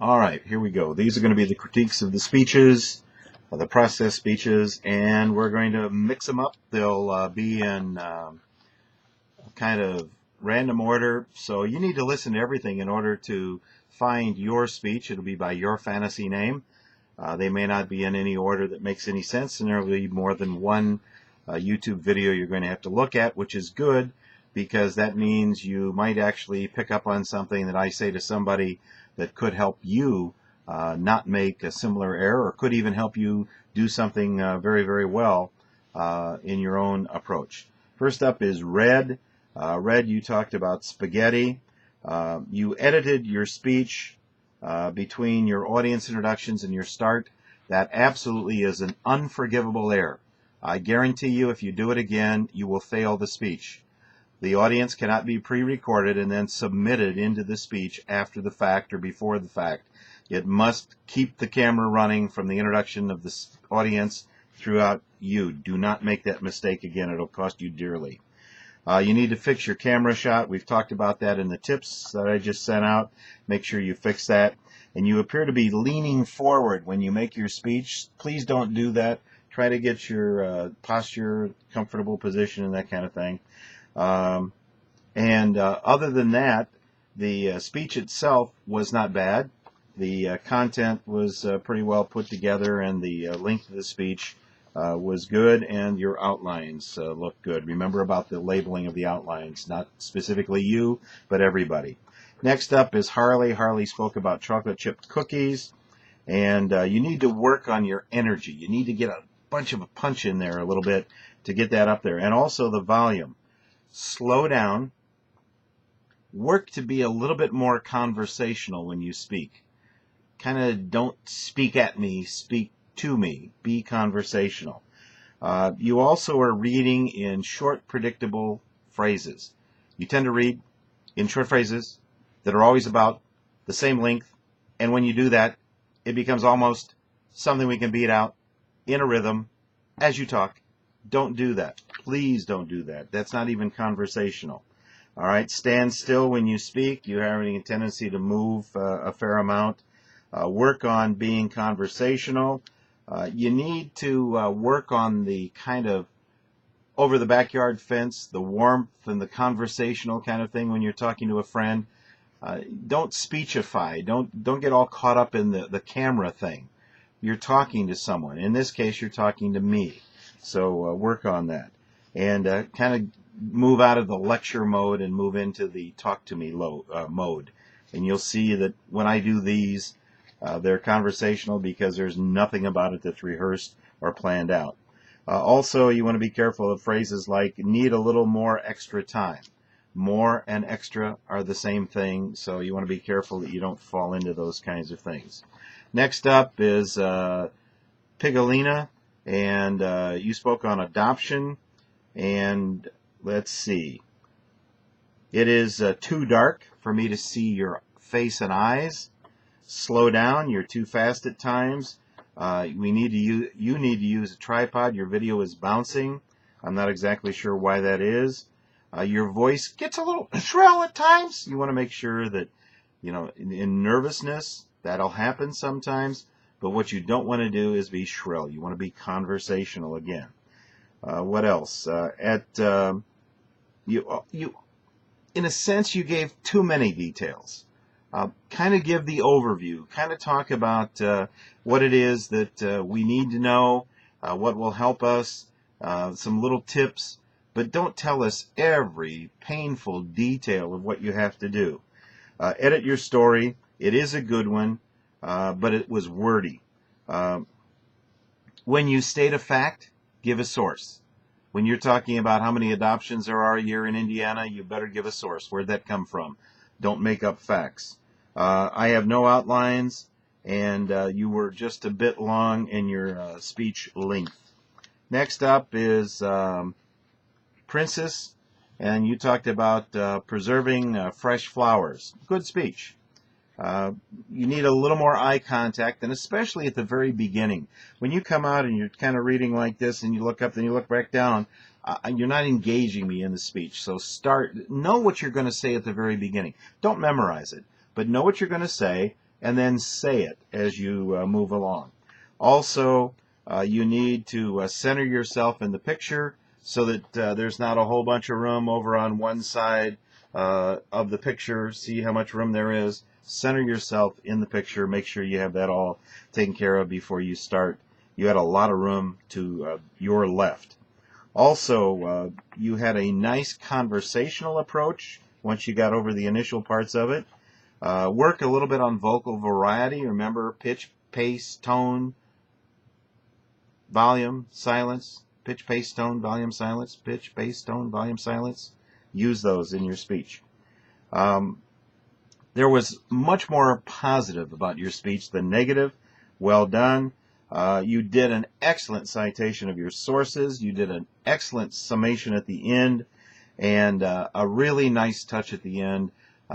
All right, here we go. These are going to be the critiques of the speeches, the process speeches, and we're going to mix them up. They'll be in kind of random order, so you need to listen to everything in order to find your speech. It'll be by your fantasy name. They may not be in any order that makes any sense, and there will be more than one YouTube video you're going to have to look at, which is good because that means you might actually pick up on something that I say to somebody that could help you not make a similar error, or could even help you do something very, very well in your own approach. First up is Red. Red, you talked about spaghetti. You edited your speech between your audience introductions and your start. That absolutely is an unforgivable error. I guarantee you if you do it again, you will fail the speech. The audience cannot be pre-recorded and then submitted into the speech after the fact or before the fact. It must keep the camera running from the introduction of the audience throughout you. Do not make that mistake again. It'll cost you dearly. You need to fix your camera shot. We've talked about that in the tips that I just sent out. Make sure you fix that. And you appear to be leaning forward when you make your speech. Please don't do that. Try to get your posture, comfortable position, and that kind of thing. Other than that, the speech itself was not bad. The content was pretty well put together, and the length of the speech was good, and your outlines look good. Remember about the labeling of the outlines, not specifically you, but everybody. Next up is Harley. Harley spoke about chocolate chip cookies, and you need to work on your energy. You need to get a bunch of a punch in there a little bit to get that up there, and also the volume. Slow down. Work to be a little bit more conversational when you speak. Kind of don't speak at me, speak to me. Be conversational. You also are reading in short, predictable phrases. You tend to read in short phrases that are always about the same length, and when you do that, it becomes almost something we can beat out in a rhythm as you talk. Don't do that. Please don't do that. That's not even conversational. All right, stand still when you speak. You're having a tendency to move a fair amount. Work on being conversational. You need to work on the kind of over the backyard fence, the warmth and the conversational kind of thing when you're talking to a friend. Don't speechify. Don't get all caught up in the camera thing. You're talking to someone. In this case, you're talking to me. So work on that. And kind of move out of the lecture mode and move into the talk to me mode. And you'll see that when I do these, they're conversational because there's nothing about it that's rehearsed or planned out. Also, you want to be careful of phrases like need a little more extra time. More and extra are the same thing, so you want to be careful that you don't fall into those kinds of things. Next up is Pigolina, and you spoke on adoption, and let's see. It is too dark for me to see your face and eyes. Slow down. You're too fast at times. You need to use a tripod. Your video is bouncing. I'm not exactly sure why that is. Your voice gets a little shrill at times. You want to make sure that, in nervousness, that'll happen sometimes. But what you don't want to do is be shrill. You want to be conversational again. What else? You, in a sense, you gave too many details. Kind of give the overview. Kind of talk about what it is that we need to know, what will help us, some little tips. But don't tell us every painful detail of what you have to do. Edit your story. It is a good one, but it was wordy. When you state a fact, give a source. When you're talking about how many adoptions there are a year in Indiana, you better give a source. Where'd that come from? Don't make up facts. I have no outlines, and you were just a bit long in your speech length. Next up is Princess, and you talked about preserving fresh flowers. Good speech. You need a little more eye contact, and especially at the very beginning. When you come out and you're kind of reading like this, and you look up, then you look back down, you're not engaging me in the speech. So know what you're going to say at the very beginning. Don't memorize it, but know what you're going to say, and then say it as you move along. Also, you need to center yourself in the picture so that there's not a whole bunch of room over on one side of the picture. See how much room there is. Center yourself in the picture. Make sure you have that all taken care of before you start. You had a lot of room to your left. Also, you had a nice conversational approach once you got over the initial parts of it. Work a little bit on vocal variety. Remember, pitch, pace, tone, volume, silence. Pitch, pace, tone, volume, silence. Pitch, pace, tone, volume, silence. Use those in your speech. There was much more positive about your speech than negative. Well done. You did an excellent citation of your sources. You did an excellent summation at the end, and a really nice touch at the end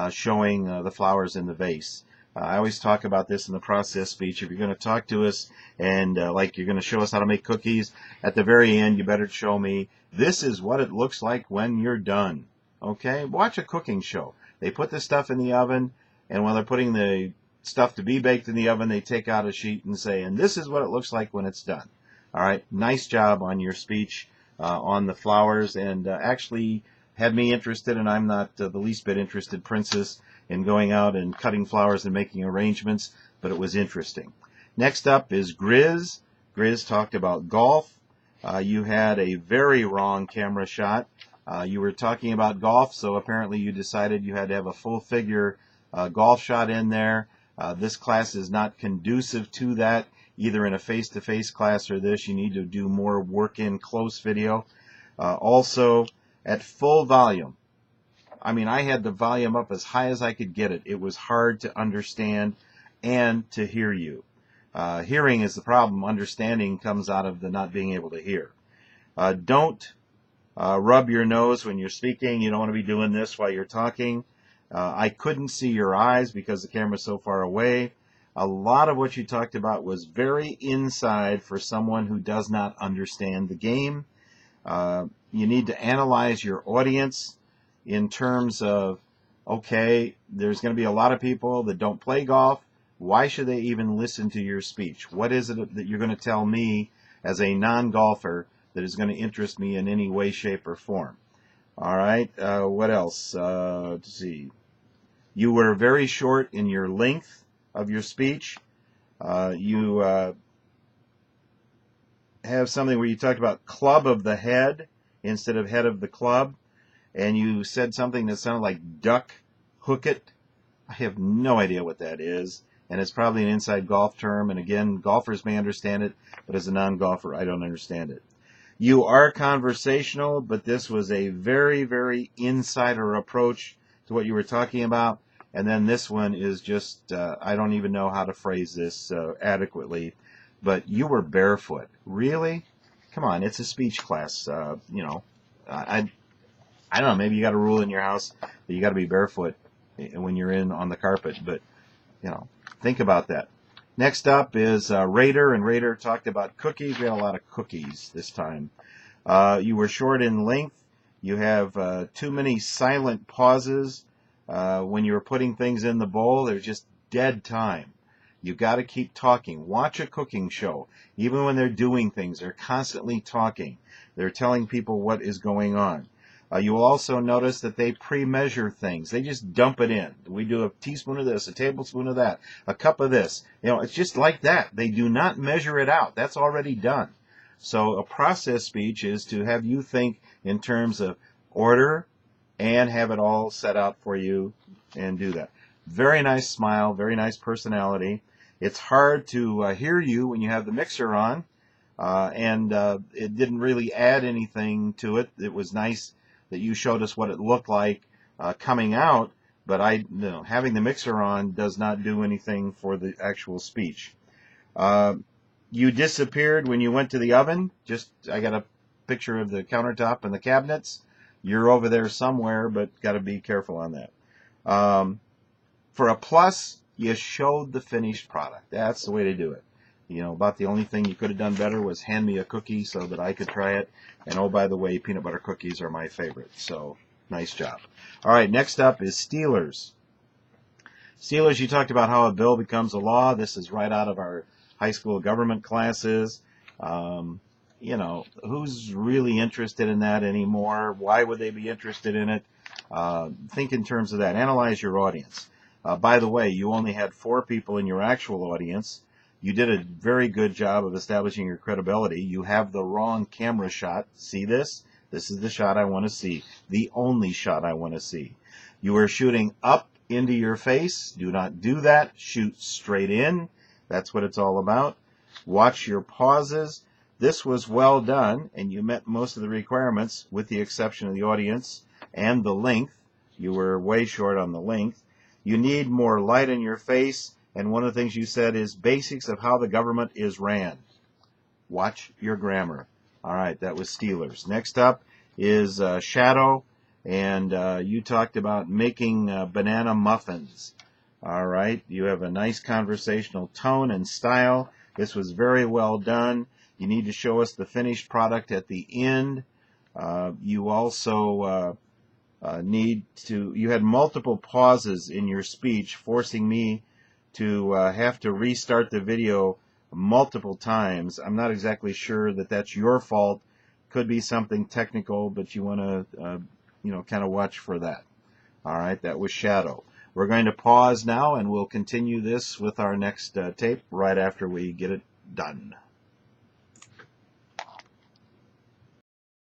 showing the flowers in the vase. I always talk about this in the process speech. If you're going to talk to us and like you're going to show us how to make cookies, at the very end you better show me, this is what it looks like when you're done. Okay? Watch a cooking show. They put the stuff in the oven, and when they're putting the stuff to be baked in the oven, they take out a sheet and say, and this is what it looks like when it's done. All right? Nice job on your speech on the flowers, and actually had me interested, and I'm not the least bit interested, Princess, in going out and cutting flowers and making arrangements, but it was interesting. Next up is Grizz. Grizz talked about golf. You had a very wrong camera shot. You were talking about golf, so apparently you decided you had to have a full figure golf shot in there. This class is not conducive to that, either in a face-to-face class or this. You need to do more work-in close video. Also, at full volume. I mean, I had the volume up as high as I could get it. It was hard to understand and to hear you. Hearing is the problem. Understanding comes out of the not being able to hear. Don't rub your nose when you're speaking. You don't want to be doing this while you're talking. I couldn't see your eyes because the camera's so far away. A lot of what you talked about was very inside for someone who does not understand the game. You need to analyze your audience in terms of, okay, there's going to be a lot of people that don't play golf. Why should they even listen to your speech? What is it that you're going to tell me as a non-golfer that is going to interest me in any way, shape, or form? All right, what else? Let's see. You were very short in your length of your speech. You have something where you talked about club of the head instead of head of the club, and you said something that sounded like duck hook it. I have no idea what that is, and it's probably an inside golf term, and again, golfers may understand it, but as a non-golfer, I don't understand it. You are conversational, but this was a very, very insider approach to what you were talking about, and then this one is just, I don't even know how to phrase this adequately, but you were barefoot. Really? Come on, it's a speech class. You know, I don't know, maybe you got a rule in your house that you got to be barefoot when you're in on the carpet, but, you know, think about that. Next up is Raider, and Raider talked about cookies. We had a lot of cookies this time. You were short in length. You have too many silent pauses when you were putting things in the bowl. There's just dead time. You got to keep talking. Watch a cooking show. Even when they're doing things, they're constantly talking. They're telling people what is going on. You will also notice that they pre-measure things. They just dump it in. We do a teaspoon of this, a tablespoon of that, a cup of this. You know, it's just like that. They do not measure it out. That's already done. So a process speech is to have you think in terms of order and have it all set out for you and do that. Very nice smile, very nice personality. It's hard to hear you when you have the mixer on, and it didn't really add anything to it. It was nice that you showed us what it looked like coming out, but having the mixer on does not do anything for the actual speech. You disappeared when you went to the oven. I got a picture of the countertop and the cabinets. You're over there somewhere, but got to be careful on that. For a plus, you showed the finished product. That's the way to do it. You know, about the only thing you could have done better was hand me a cookie so that I could try it. And oh, by the way, peanut butter cookies are my favorite. So, nice job. All right, next up is Steelers. Steelers, you talked about how a bill becomes a law. This is right out of our high school government classes. Um, who's really interested in that anymore? Why would they be interested in it? Think in terms of that. Analyze your audience. By the way, you only had 4 people in your actual audience. You did a very good job of establishing your credibility. You have the wrong camera shot. See this? This is the shot I want to see. The only shot I want to see. You are shooting up into your face. Do not do that. Shoot straight in. That's what it's all about. Watch your pauses. This was well done, and you met most of the requirements with the exception of the audience and the length. You were way short on the length. You need more light in your face, and one of the things you said is basics of how the government is ran. Watch your grammar. All right, that was Steelers. Next up is Shadow, and you talked about making banana muffins. All right, you have a nice conversational tone and style. This was very well done. You need to show us the finished product at the end. You also you had multiple pauses in your speech, forcing me to have to restart the video multiple times. I'm not exactly sure that that's your fault. Could be something technical, but you want to, kind of watch for that. All right, that was Shadow. We're going to pause now, and we'll continue this with our next tape right after we get it done.